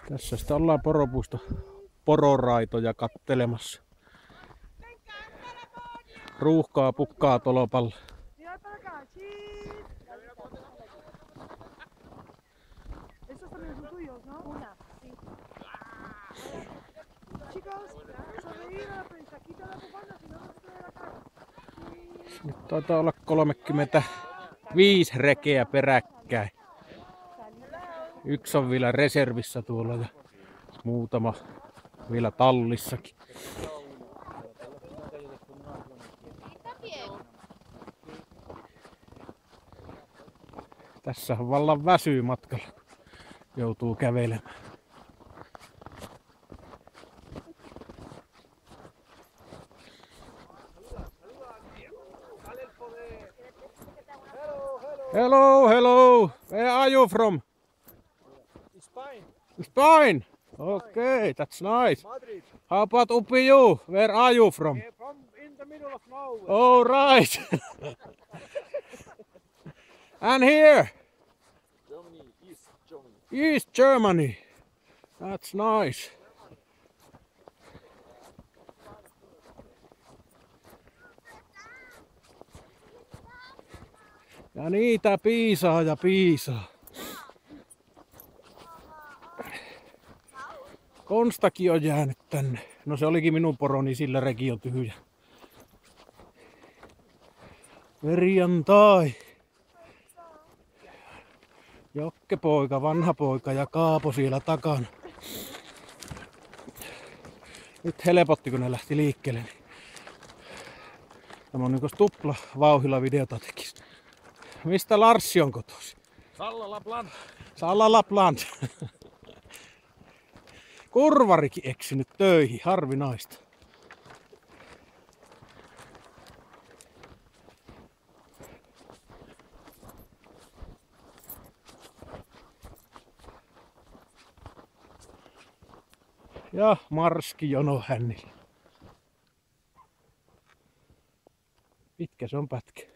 Tässä sitä ollaan poropuisto pororaitoja kattelemassa. Ruuhkaa pukkaa tolopalla. Nyt taitaa olla 35 rekeä peräkkäin. Yksi on vielä reservissä tuolla ja muutama vielä tallissakin. Tässä on vallan väsyy matkalla, joutuu kävelemään. Hello, hello. Where are you from? Spain. Spain. Okay, that's nice. Madrid. How about you? Where are you from? Yeah, from in the middle of nowhere. Oh, right. And here? Germany, East Germany. East Germany. That's nice. Ja niitä piisaa ja piisaa. Konstakin on jäänyt tänne. No se olikin minun poroni, sillä reki on tyhjä. Perjantai. Jokkepoika, vanha poika ja Kaapo siellä takana. Nyt helpotti kun ne lähti liikkeelle. Niin tämä on niin tupla vauhilla videota tekis. Mistä Larssi on kotoisin? Salla Lapland. Salla Lapland. Kurvarikin eksynyt töihin, harvinaista. Ja Marski jono hännillä. Pitkä se on pätkä.